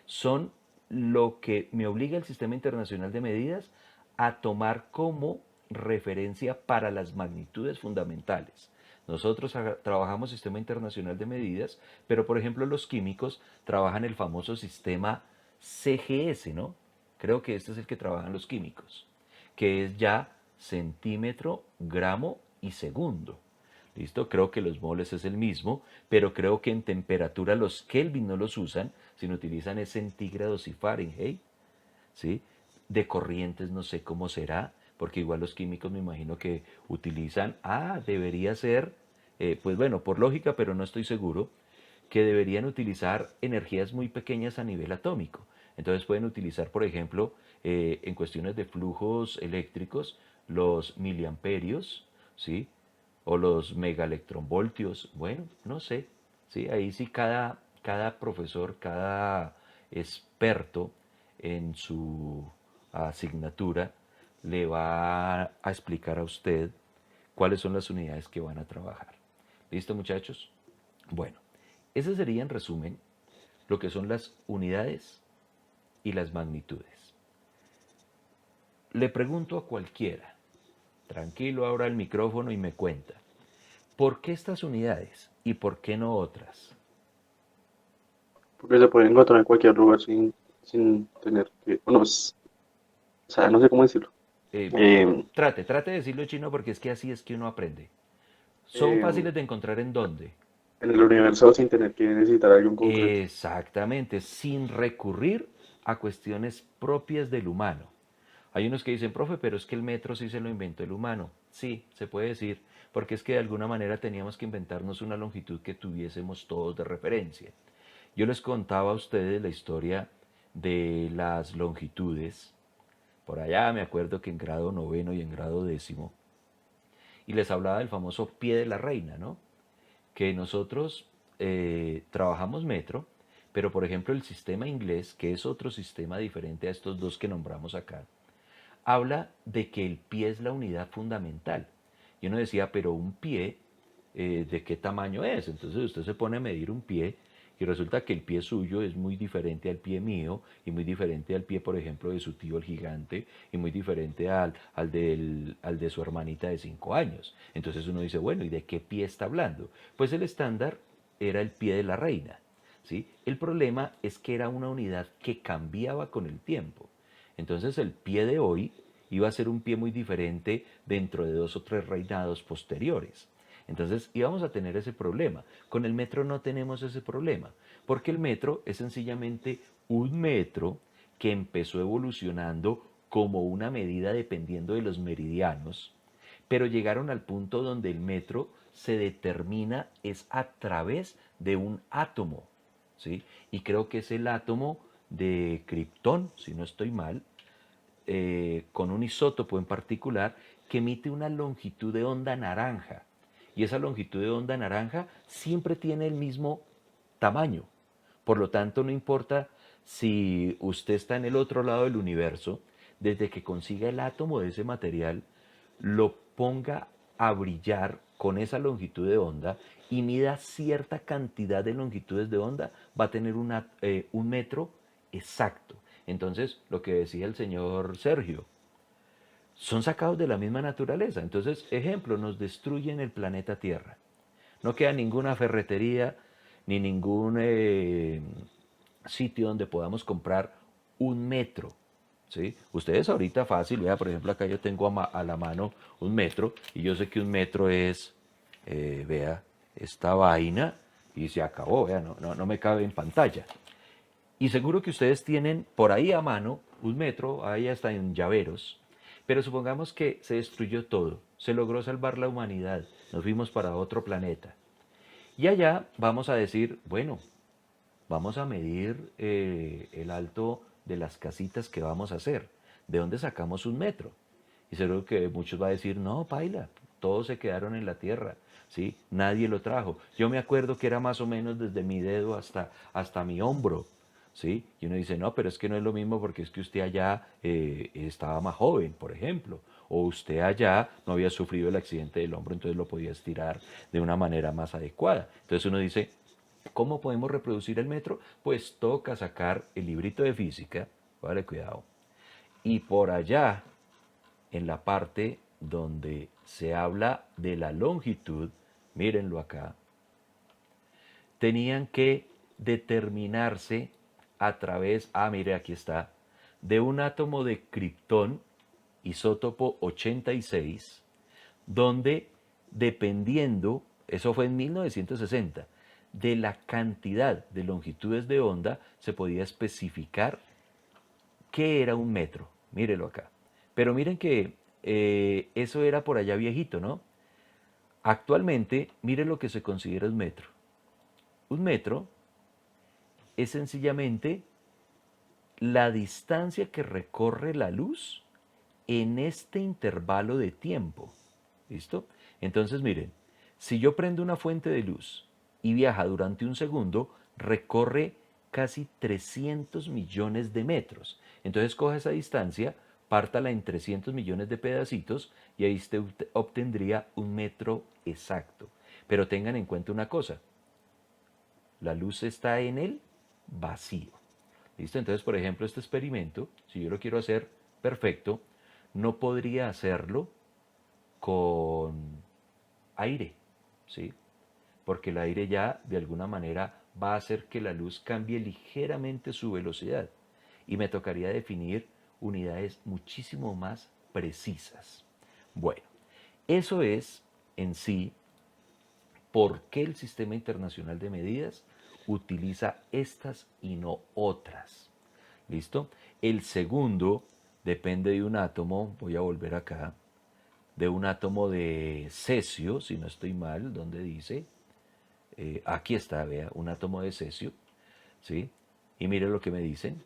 son lo que me obliga el Sistema Internacional de Medidas a tomar como referencia para las magnitudes fundamentales. Nosotros trabajamos Sistema Internacional de Medidas, pero por ejemplo los químicos trabajan el famoso sistema CGS, ¿no? Creo que este es el que trabajan los químicos, que es ya centímetro, gramo y segundo. ¿Listo? Creo que los moles es el mismo, pero creo que en temperatura los Kelvin no los usan, sino utilizan es centígrados y Fahrenheit. ¿Sí? De corrientes no sé cómo será, porque igual los químicos me imagino que utilizan, debería ser, pues bueno, por lógica, pero no estoy seguro, que deberían utilizar energías muy pequeñas a nivel atómico. Entonces pueden utilizar, por ejemplo, en cuestiones de flujos eléctricos, los miliamperios, ¿sí? O los megaelectronvoltios, bueno, no sé, ¿sí? Ahí sí cada profesor, cada experto en su asignatura le va a explicar a usted cuáles son las unidades que van a trabajar. ¿Listo, muchachos? Bueno, ese sería en resumen lo que son las unidades y las magnitudes. Le pregunto a cualquiera, tranquilo, abra el micrófono y me cuenta, ¿por qué estas unidades y por qué no otras? Porque se puede encontrar en cualquier lugar sin tener que, bueno, o sea, no sé cómo decirlo. Trate de decirlo chino porque es que así es que uno aprende. ¿Son Eh, fáciles de encontrar en dónde? en el universo sin tener que necesitar algo en concreto. Exactamente, sin recurrir a cuestiones propias del humano. Hay unos que dicen, profe, pero es que el metro sí se lo inventó el humano. Sí, se puede decir, porque es que de alguna manera teníamos que inventarnos una longitud que tuviésemos todos de referencia. Yo les contaba a ustedes la historia de las longitudes. Por allá me acuerdo que en grado noveno y en grado décimo. Y les hablaba del famoso pie de la reina, ¿no? Que nosotros trabajamos metro, pero por ejemplo el sistema inglés, que es otro sistema diferente a estos dos que nombramos acá, habla de que el pie es la unidad fundamental. Y uno decía, pero un pie, ¿de qué tamaño es? Entonces usted se pone a medir un pie y resulta que el pie suyo es muy diferente al pie mío y muy diferente al pie, por ejemplo, de su tío el gigante y muy diferente al de su hermanita de 5 años. Entonces uno dice, bueno, ¿y de qué pie está hablando? Pues el estándar era el pie de la reina. ¿Sí? El problema es que era una unidad que cambiaba con el tiempo. Entonces el pie de hoy iba a ser un pie muy diferente dentro de 2 o 3 reinados posteriores. Entonces íbamos a tener ese problema. Con el metro no tenemos ese problema, porque el metro es sencillamente un metro que empezó evolucionando como una medida dependiendo de los meridianos, pero llegaron al punto donde el metro se determina es a través de un átomo, ¿sí? Y creo que es el átomo de Krypton, si no estoy mal, con un isótopo en particular que emite una longitud de onda naranja. Y esa longitud de onda naranja siempre tiene el mismo tamaño. Por lo tanto, no importa si usted está en el otro lado del universo, desde que consiga el átomo de ese material, lo ponga a brillar con esa longitud de onda y mida cierta cantidad de longitudes de onda, va a tener un metro exacto. Entonces, lo que decía el señor Sergio, son sacados de la misma naturaleza. Entonces, ejemplo, nos destruyen el planeta Tierra. No queda ninguna ferretería ni ningún sitio donde podamos comprar un metro. ¿Sí? Ustedes ahorita fácil, vea, por ejemplo, acá yo tengo a la mano un metro y yo sé que un metro es, vea, esta vaina y se acabó, vea, no me cabe en pantalla. Y seguro que ustedes tienen por ahí a mano un metro, ahí hasta en llaveros, pero supongamos que se destruyó todo, se logró salvar la humanidad, nos fuimos para otro planeta. Y allá vamos a decir, bueno, vamos a medir el alto de las casitas que vamos a hacer. ¿De dónde sacamos un metro? Y seguro que muchos van a decir, no, paila, todos se quedaron en la tierra, ¿sí? Nadie lo trajo. Yo me acuerdo que era más o menos desde mi dedo hasta mi hombro, ¿sí? Y uno dice, no, pero es que no es lo mismo porque es que usted allá estaba más joven, por ejemplo. O usted allá no había sufrido el accidente del hombro, entonces lo podía estirar de una manera más adecuada. Entonces uno dice, ¿cómo podemos reproducir el metro? Pues toca sacar el librito de física, vale, cuidado, y por allá, en la parte donde se habla de la longitud, mírenlo acá, tenían que determinarse a través, mire, aquí está, de un átomo de kriptón, isótopo 86, donde dependiendo, eso fue en 1960, de la cantidad de longitudes de onda se podía especificar qué era un metro. Mírelo acá. Pero miren que eso era por allá viejito, ¿no? Actualmente, miren lo que se considera un metro. Un metro es sencillamente la distancia que recorre la luz en este intervalo de tiempo. ¿Listo? Entonces, miren, si yo prendo una fuente de luz y viaja durante un segundo, recorre casi 300 millones de metros. Entonces, coja esa distancia, pártala en 300 millones de pedacitos y ahí usted obtendría un metro exacto. Pero tengan en cuenta una cosa, la luz está en el vacío. ¿Listo? Entonces, por ejemplo, este experimento, si yo lo quiero hacer perfecto, no podría hacerlo con aire, ¿sí? Porque el aire ya de alguna manera va a hacer que la luz cambie ligeramente su velocidad y me tocaría definir unidades muchísimo más precisas. Bueno, eso es en sí por qué el Sistema Internacional de Medidas utiliza estas y no otras. ¿Listo? El segundo depende de un átomo, voy a volver acá, de un átomo de cesio, si no estoy mal, donde dice, aquí está, vea, un átomo de cesio, ¿sí? Y mire lo que me dicen.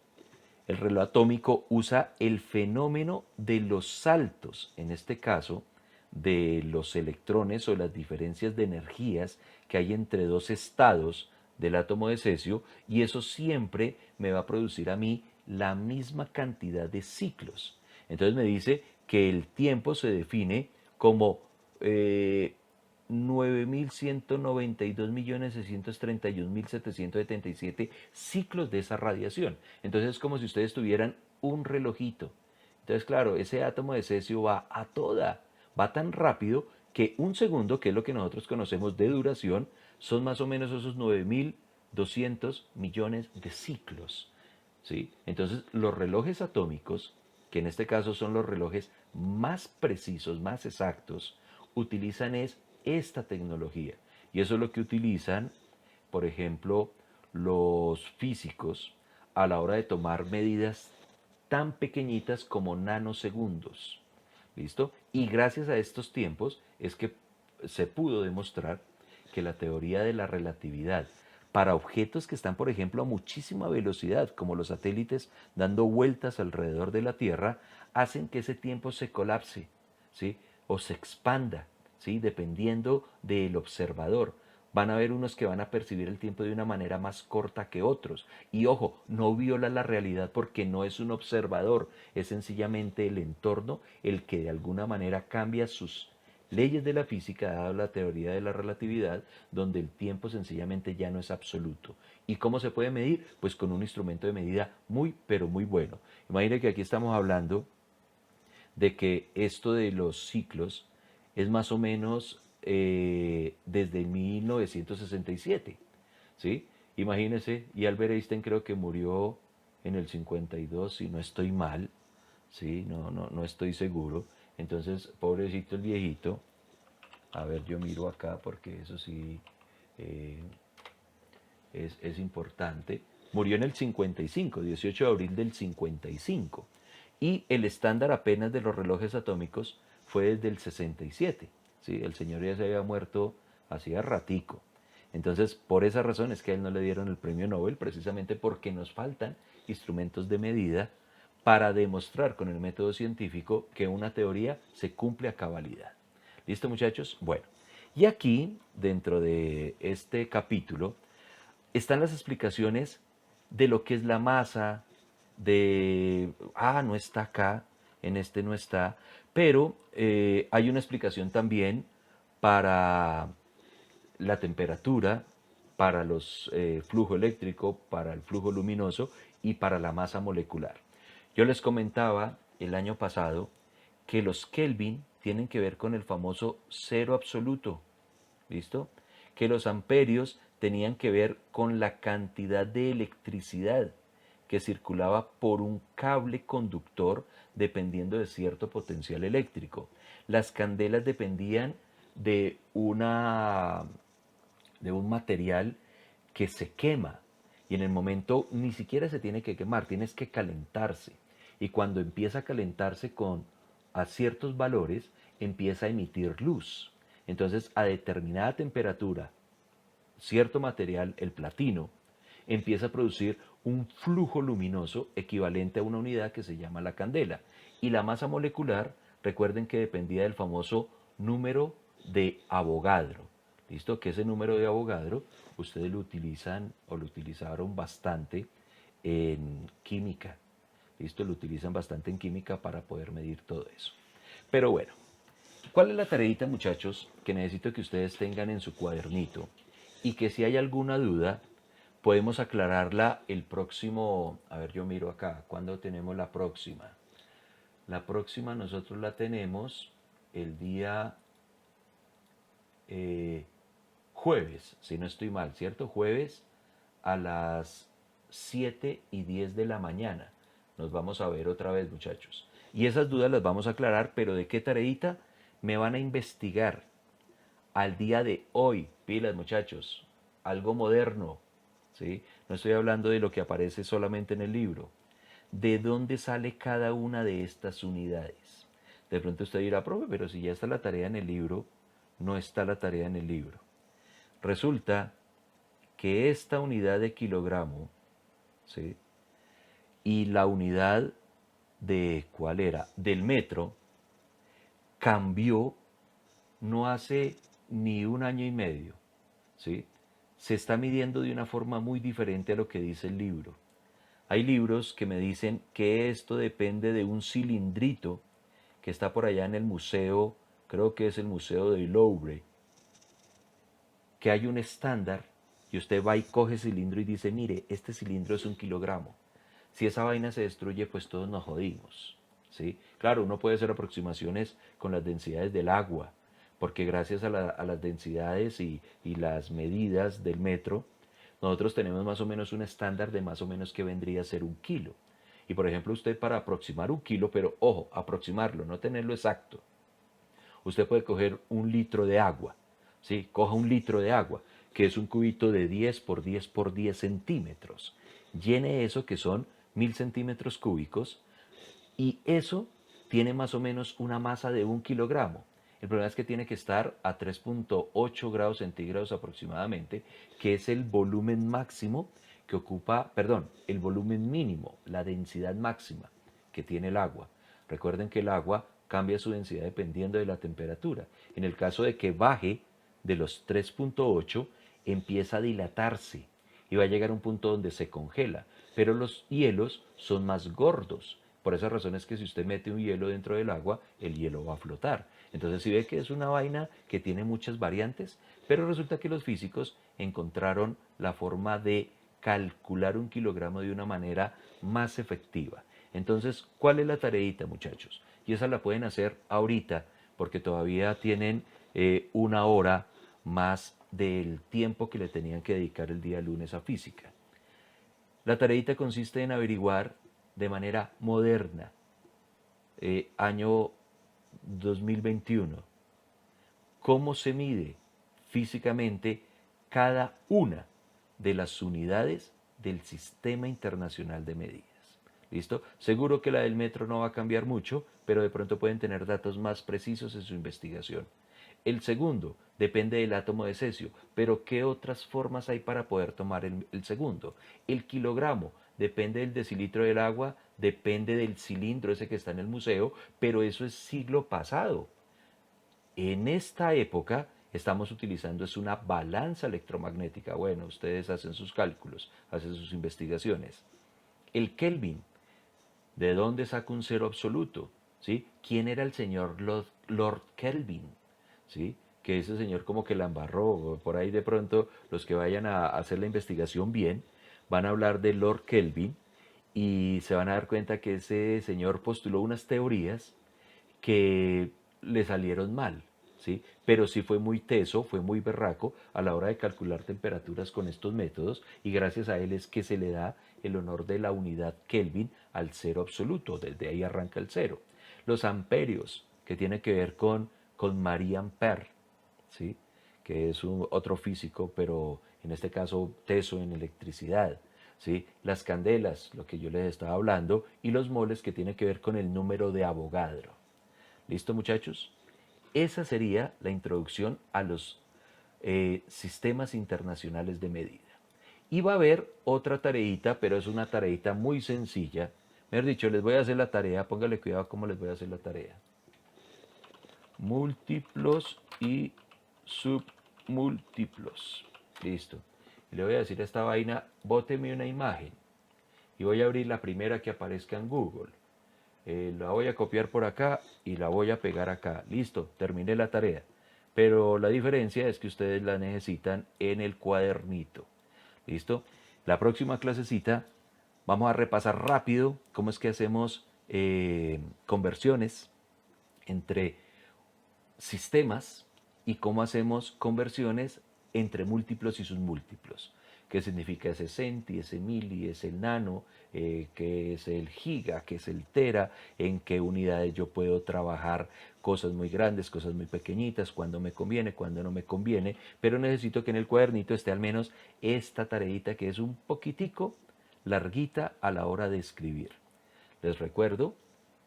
El reloj atómico usa el fenómeno de los saltos, en este caso, de los electrones o las diferencias de energías que hay entre dos estados del átomo de cesio, y eso siempre me va a producir a mí la misma cantidad de ciclos. Entonces me dice que el tiempo se define como 9.192.631.777 ciclos de esa radiación. Entonces es como si ustedes tuvieran un relojito. Entonces, claro, ese átomo de cesio va a toda, va tan rápido que un segundo, que es lo que nosotros conocemos de duración, son más o menos esos 9.200 millones de ciclos. ¿Sí? Entonces, los relojes atómicos, que en este caso son los relojes más precisos, más exactos, utilizan esta tecnología. Y eso es lo que utilizan, por ejemplo, los físicos a la hora de tomar medidas tan pequeñitas como nanosegundos. ¿Listo? Y gracias a estos tiempos es que se pudo demostrar que la teoría de la relatividad para objetos que están, por ejemplo, a muchísima velocidad, como los satélites dando vueltas alrededor de la Tierra, hacen que ese tiempo se colapse, ¿sí? O se expanda, ¿sí? Dependiendo del observador. Van a haber unos que van a percibir el tiempo de una manera más corta que otros. Y ojo, no viola la realidad porque no es un observador, es sencillamente el entorno el que de alguna manera cambia sus leyes de la física, dado la teoría de la relatividad, donde el tiempo sencillamente ya no es absoluto. ¿Y cómo se puede medir? Pues con un instrumento de medida muy, pero muy bueno. Imagine que aquí estamos hablando de que esto de los ciclos es más o menos desde 1967, ¿sí? Imagínense, y Albert Einstein creo que murió en el 52, si no estoy mal, ¿sí? No estoy seguro. Entonces, pobrecito el viejito. A ver, yo miro acá porque eso sí eh, es importante. Murió en el 55, 18 de abril del 55. Y el estándar apenas de los relojes atómicos fue desde el 67. ¿Sí? El señor ya se había muerto hacía ratico. Entonces, por esa razón es que a él no le dieron el premio Nobel, precisamente porque nos faltan instrumentos de medida para demostrar con el método científico que una teoría se cumple a cabalidad. ¿Listo, muchachos? Bueno, y aquí, dentro de este capítulo, están las explicaciones de lo que es la masa, no está acá, en este no está, pero hay una explicación también para la temperatura, para los flujo eléctrico, para el flujo luminoso y para la masa molecular. Yo les comentaba el año pasado que los Kelvin tienen que ver con el famoso cero absoluto, ¿listo? Que los amperios tenían que ver con la cantidad de electricidad que circulaba por un cable conductor dependiendo de cierto potencial eléctrico. Las candelas dependían de de un material que se quema y en el momento ni siquiera se tiene que quemar, tienes que calentarse. Y cuando empieza a calentarse a ciertos valores, empieza a emitir luz. Entonces, a determinada temperatura, cierto material, el platino, empieza a producir un flujo luminoso equivalente a una unidad que se llama la candela. Y la masa molecular, recuerden que dependía del famoso número de Avogadro. ¿Listo? Que ese número de Avogadro ustedes lo utilizan o lo utilizaron bastante en química. ¿Listo? Lo utilizan bastante en química para poder medir todo eso. Pero bueno, ¿cuál es la tareita, muchachos, que necesito que ustedes tengan en su cuadernito? Y que si hay alguna duda, podemos aclararla el próximo, a ver, yo miro acá, ¿cuándo tenemos la próxima? La próxima nosotros la tenemos el día jueves, si no estoy mal, ¿cierto? Jueves a las 7:10 de la mañana. Nos vamos a ver otra vez, muchachos. Y esas dudas las vamos a aclarar, pero ¿de qué tareita? Me van a investigar al día de hoy, pilas, muchachos, algo moderno, ¿sí? No estoy hablando de lo que aparece solamente en el libro. de dónde sale cada una de estas unidades. De pronto usted dirá, profe, pero si ya está la tarea en el libro, no está la tarea en el libro. Resulta que esta unidad de kilogramo, ¿sí? Y la unidad de, ¿cuál era? Del metro, cambió no hace ni un año y medio, ¿sí? Se está midiendo de una forma muy diferente a lo que dice el libro. Hay libros que me dicen que esto depende de un cilindrito que está por allá en el museo, creo que es el Museo del Louvre, que hay un estándar y usted va y coge el cilindro y dice, mire, este cilindro es 1 kilogramo. Si esa vaina se destruye, pues todos nos jodimos, ¿sí? Claro, uno puede hacer aproximaciones con las densidades del agua, porque gracias a las densidades y las medidas del metro, nosotros tenemos más o menos un estándar de más o menos que vendría a ser 1 kilo. Y por ejemplo, usted para aproximar 1 kilo, pero ojo, aproximarlo, no tenerlo exacto, usted puede coger 1 litro de agua, ¿sí? Coja 1 litro de agua, que es un cubito de 10 por 10 por 10 centímetros. Llene eso, que son 1000 centímetros cúbicos, y eso tiene más o menos una masa de 1 kilogramo. El problema es que tiene que estar a 3.8 grados centígrados aproximadamente, que es el volumen máximo que ocupa, perdón, el volumen mínimo, la densidad máxima que tiene el agua. Recuerden que el agua cambia su densidad dependiendo de la temperatura. En el caso de que baje de los 3.8, empieza a dilatarse y va a llegar a un punto donde se congela. Pero los hielos son más gordos. Por esa razón es que si usted mete un hielo dentro del agua, el hielo va a flotar. Entonces si ve que es una vaina que tiene muchas variantes, pero resulta que los físicos encontraron la forma de calcular 1 kilogramo de una manera más efectiva. Entonces, ¿cuál es la tareita, muchachos? Y esa la pueden hacer ahorita, porque todavía tienen 1 hora más del tiempo que le tenían que dedicar el día lunes a física. La tareita consiste en averiguar de manera moderna, año 2021, cómo se mide físicamente cada una de las unidades del Sistema Internacional de Medidas. ¿Listo? Seguro que la del metro no va a cambiar mucho, pero de pronto pueden tener datos más precisos en su investigación. El segundo depende del átomo de cesio, pero ¿qué otras formas hay para poder tomar el segundo? El kilogramo depende del decilitro del agua, depende del cilindro ese que está en el museo, pero eso es siglo pasado. En esta época estamos utilizando es una balanza electromagnética. Bueno, ustedes hacen sus cálculos, hacen sus investigaciones. El Kelvin, ¿de dónde saca un cero absoluto? ¿Sí? ¿Quién era el señor Lord Kelvin? ¿Sí? Que ese señor como que la embarró. Por ahí de pronto los que vayan a hacer la investigación bien van a hablar de Lord Kelvin y se van a dar cuenta que ese señor postuló unas teorías que le salieron mal, ¿sí? Pero sí fue muy teso, fue muy berraco a la hora de calcular temperaturas con estos métodos y gracias a él es que se le da el honor de la unidad Kelvin al cero absoluto, desde ahí arranca el cero. Los amperios, que tiene que ver con Marie Ampère, ¿sí? Que es otro físico, pero en este caso teso en electricidad. ¿Sí? Las candelas, lo que yo les estaba hablando, y los moles, que tiene que ver con el número de Avogadro. ¿Listo, muchachos? Esa sería la introducción a los sistemas internacionales de medida. Y va a haber otra tareita, pero es una tareita muy sencilla. Mejor dicho, les voy a hacer la tarea, póngale cuidado cómo les voy a hacer la tarea. Múltiplos y submúltiplos. Listo. Y le voy a decir a esta vaina, bóteme una imagen. Y voy a abrir la primera que aparezca en Google. La voy a copiar por acá y la voy a pegar acá. Listo, terminé la tarea. Pero la diferencia es que ustedes la necesitan en el cuadernito. ¿Listo? La próxima clasecita vamos a repasar rápido cómo es que hacemos conversiones entre sistemas y cómo hacemos conversiones entre múltiplos y submúltiplos. ¿Qué significa ese centi, ese mili, ese nano? ¿Qué es el giga? ¿Qué es el tera? ¿En qué unidades yo puedo trabajar cosas muy grandes, cosas muy pequeñitas? ¿Cuándo me conviene? ¿Cuándo no me conviene? Pero necesito que en el cuadernito esté al menos esta tareita que es un poquitico larguita a la hora de escribir. Les recuerdo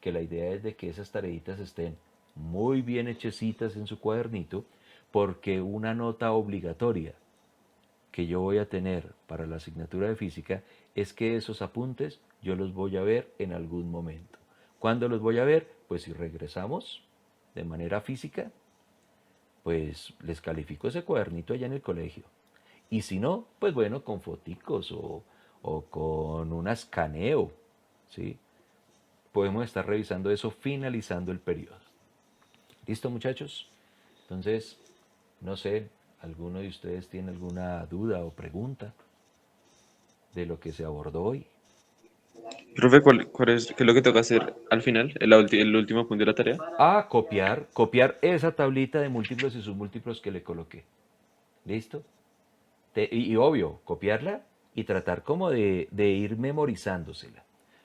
que la idea es de que esas tareitas estén muy bien hechecitas en su cuadernito, porque una nota obligatoria que yo voy a tener para la asignatura de física es que esos apuntes yo los voy a ver en algún momento. ¿Cuándo los voy a ver? Pues si regresamos de manera física, pues les califico ese cuadernito allá en el colegio. Y si no, pues bueno, con foticos o con un escaneo, ¿sí? Podemos estar revisando eso finalizando el periodo. ¿Listo, muchachos? Entonces, no sé, ¿alguno de ustedes tiene alguna duda o pregunta de lo que se abordó hoy? Profe, ¿qué es lo que toca hacer al final, el último punto de la tarea? A copiar esa tablita de múltiplos y submúltiplos que le coloqué. ¿Listo? Y obvio, copiarla y tratar como de ir memorizándosela.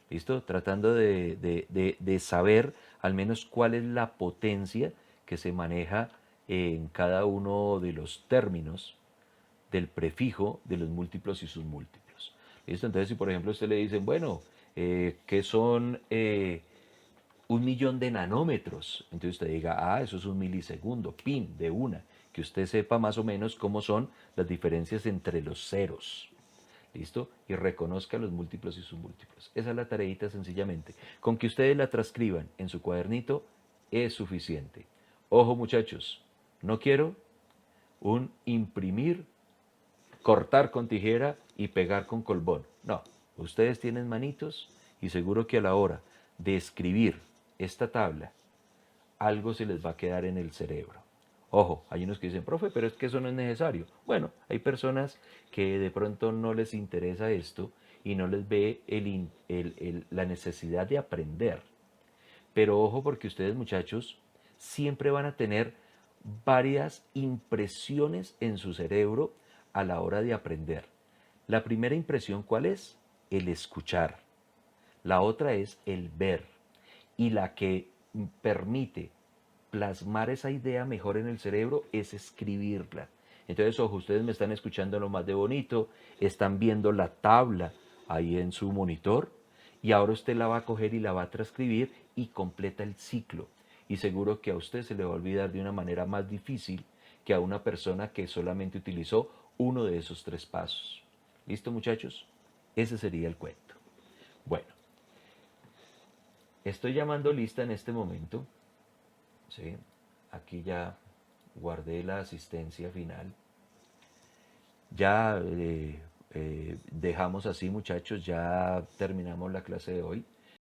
¿Listo? Tratando de saber al menos cuál es la potencia que se maneja en cada uno de los términos del prefijo de los múltiplos y sus múltiplos. ¿Listo? Entonces, si por ejemplo usted le dicen, bueno, ¿qué son 1.000.000 de nanómetros? Entonces usted diga, eso es un milisegundo, pin, de una. Que usted sepa más o menos cómo son las diferencias entre los ceros. ¿Listo? Y reconozca los múltiplos y sus múltiplos. Esa es la tareita sencillamente. Con que ustedes la transcriban en su cuadernito es suficiente. Ojo muchachos, no quiero un imprimir, cortar con tijera y pegar con colbón. No, ustedes tienen manitos y seguro que a la hora de escribir esta tabla, algo se les va a quedar en el cerebro. Ojo, hay unos que dicen, profe, pero es que eso no es necesario. Bueno, hay personas que de pronto no les interesa esto y no les ve la necesidad de aprender. Pero ojo porque ustedes muchachos siempre van a tener varias impresiones en su cerebro a la hora de aprender. La primera impresión, ¿cuál es? El escuchar. La otra es el ver. Y la que permite plasmar esa idea mejor en el cerebro es escribirla. Entonces, ojo, ustedes me están escuchando lo más de bonito, están viendo la tabla ahí en su monitor y ahora usted la va a coger y la va a transcribir y completa el ciclo. Y seguro que a usted se le va a olvidar de una manera más difícil que a una persona que solamente utilizó uno de esos 3 pasos. ¿Listo, muchachos? Ese sería el cuento. Bueno, estoy llamando lista en este momento. ¿Sí? Aquí ya guardé la asistencia final. Ya dejamos así, muchachos, ya terminamos la clase de hoy.